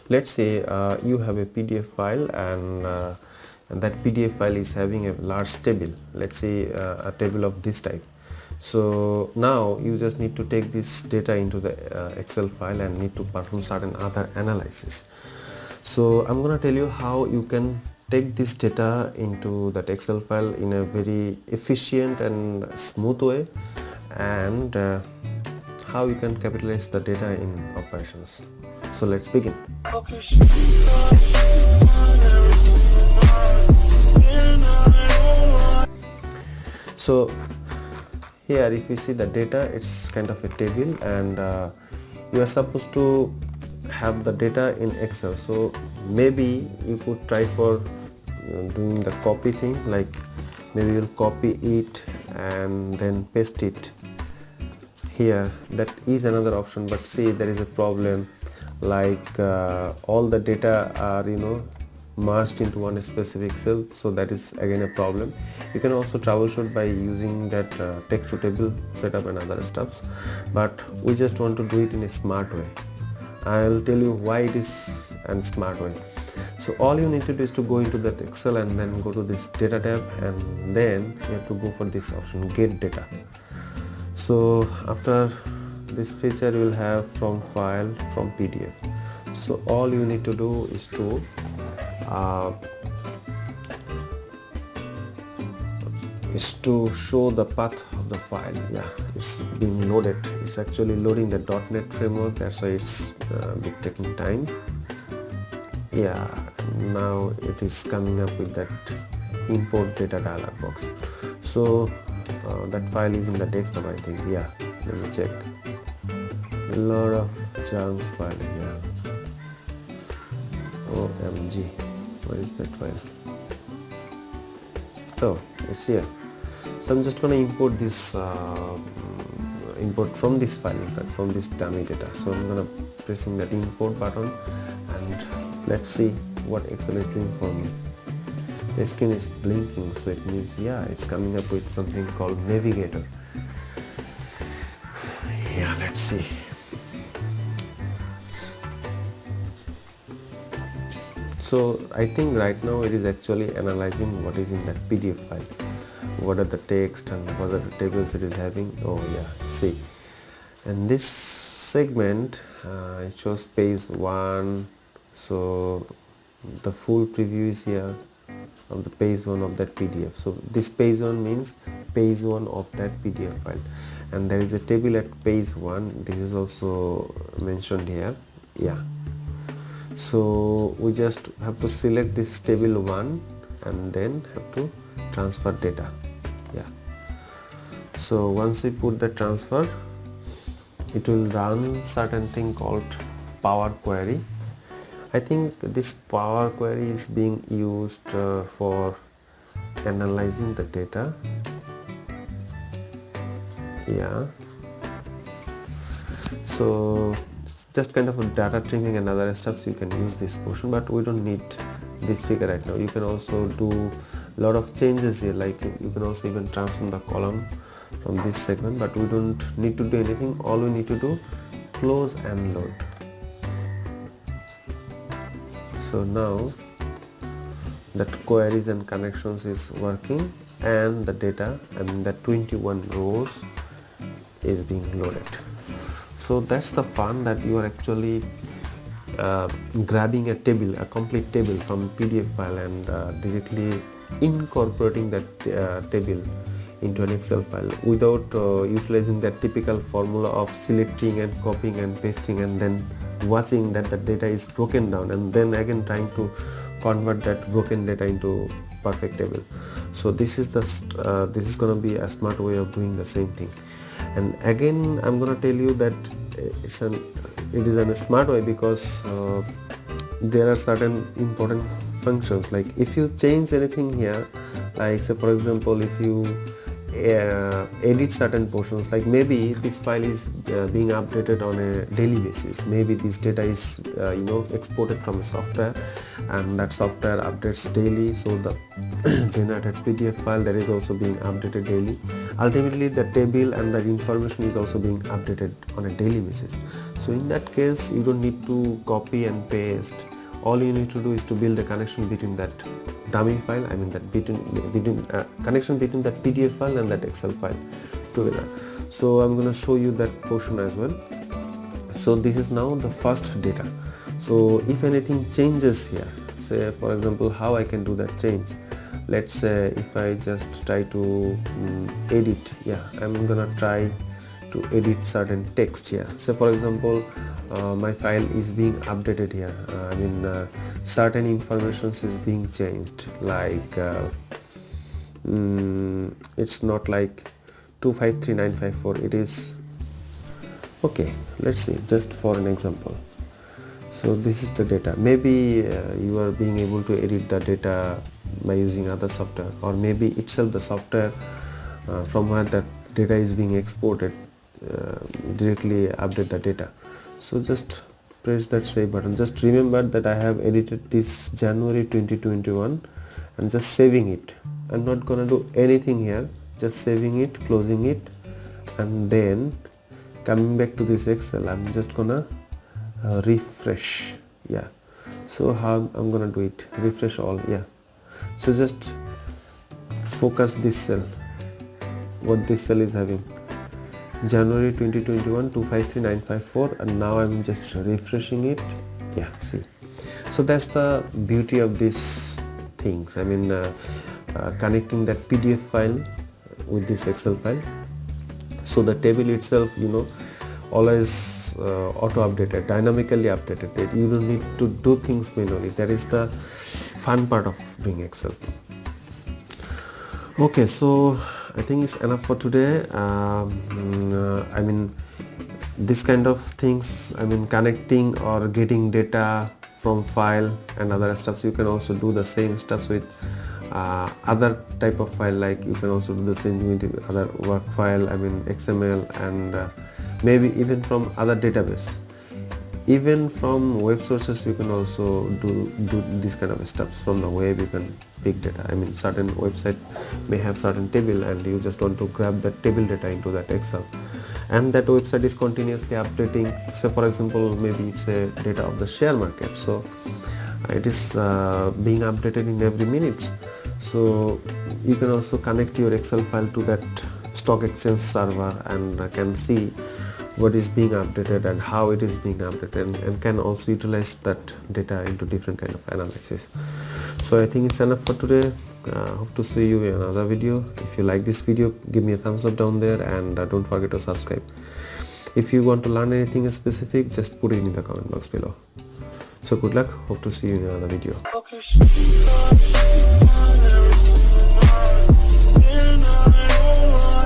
let's say you have a PDF file, and that PDF file is having a large table, let's say a table of this type. So now you just need to take this data into the Excel file and need to perform certain other analysis. So I'm gonna tell you how you can take this data into that Excel file in a very efficient and smooth way, and how you can capitalize the data in operations. So let's begin. So here if you see the data, it's kind of a table, and you are supposed to have the data in Excel. So maybe you could try for doing the copy thing, like maybe you'll copy it and then paste it here. That is another option, but see, there is a problem, like all the data are merged into one specific cell, so that is again a problem. You can also troubleshoot by using that text to table setup and other stuffs, but we just want to do it in a smart way. I'll tell you why it is a smart way. So all you need to do is to go into that Excel and then go to this data tab, and then you have to go for this option, get data. So after this feature, you will have from file, from PDF. So all you need to do is to show the path of the file. Yeah, it's being loaded. It's actually loading the .NET framework, that's why it's a bit taking time. Yeah, now it is coming up with that import data dialog box. So that file is in the desktop, I think. Yeah, let me check. A lot of chunks file here. OMG, where is that file? Oh, it's here. So I'm just gonna import this import from this file, in fact from this dummy data. So I'm gonna pressing that import button, and let's see what Excel is doing for me. The screen is blinking, so it means, yeah, it's coming up with something called navigator. Yeah, let's see. So I think right now it is actually analyzing what is in that PDF file, what are the text and what are the tables it is having. Oh yeah, see, and this segment it shows page 1, so the full preview is here of the page 1 of that PDF. So this page 1 means page 1 of that PDF file, and there is a table at page 1. This is also mentioned here. Yeah, so we just have to select this table 1 and then have to transfer data. Yeah, so once we put the transfer, it will run certain thing called Power Query. I think this Power Query is being used for analyzing the data. Yeah, so just kind of a data trimming and other stuff, so you can use this portion, but we don't need this figure right now. You can also do a lot of changes here, like you can also even transform the column from this segment, but we don't need to do anything. All we need to do, close and load. So now that queries and connections is working, and the data, and the 21 rows is being loaded. So that's the fun, that you are actually grabbing a table, a complete table from PDF file, and directly incorporating that table into an Excel file without utilizing that typical formula of selecting and copying and pasting and then watching that the data is broken down, and then again trying to convert that broken data into perfect table. So this is going to be a smart way of doing the same thing. And again, I'm going to tell you that it is a smart way, because there are certain important functions, like if you change anything here, like say for example, if you edit certain portions, like maybe this file is being updated on a daily basis, maybe this data is exported from a software, and that software updates daily, so the generated PDF file that is also being updated daily. ultimately the table and the information is also being updated on a daily basis. So in that case you don't need to copy and paste. All you need to do is to build a connection between that dummy file, I mean that connection between that PDF file and that Excel file together. So I'm going to show you that portion as well. So this is now the first data. So if anything changes here, say for example how I can do that change. Let's say if I just try to edit, I'm gonna try to edit certain text here. So for example my file is being updated here, certain information is being changed, like it's not like 253954, it is okay. Let's see, just for an example. So this is the data. Maybe you are being able to edit the data by using other software, or maybe itself the software from where that data is being exported directly update the data. So just press that save button. Just remember that I have edited this January 2021 and just saving it. I'm not gonna do anything here, just saving it, closing it, and then coming back to this Excel. I'm just gonna refresh. So how I'm gonna do it, refresh all. So just focus this cell, what this cell is having, January 2021 253954, and now I'm just refreshing it. See, so that's the beauty of these things. Connecting that PDF file with this Excel file. So the table itself, always auto updated, dynamically updated. You don't need to do things manually. That is the fun part of doing Excel. Okay, so I think it's enough for today. This kind of things, connecting or getting data from file and other stuff. You can also do the same stuff with other type of file, like you can also do the same with other work file, XML, and maybe even from other database, even from web sources. You can also do this kind of stuff from the web. You can pick data. Certain website may have certain table and you just want to grab that table data into that Excel, and that website is continuously updating. So for example, maybe it's a data of the share market, so it is being updated in every minute. So you can also connect your Excel file to that stock exchange server and can see what is being updated and how it is being updated, and can also utilize that data into different kind of analysis. So I think it's enough for today. Hope to see you in another video. If you like this video, give me a thumbs up down there, and don't forget to subscribe. If you want to learn anything specific, just put it in the comment box below. So good luck. Hope to see you in another video.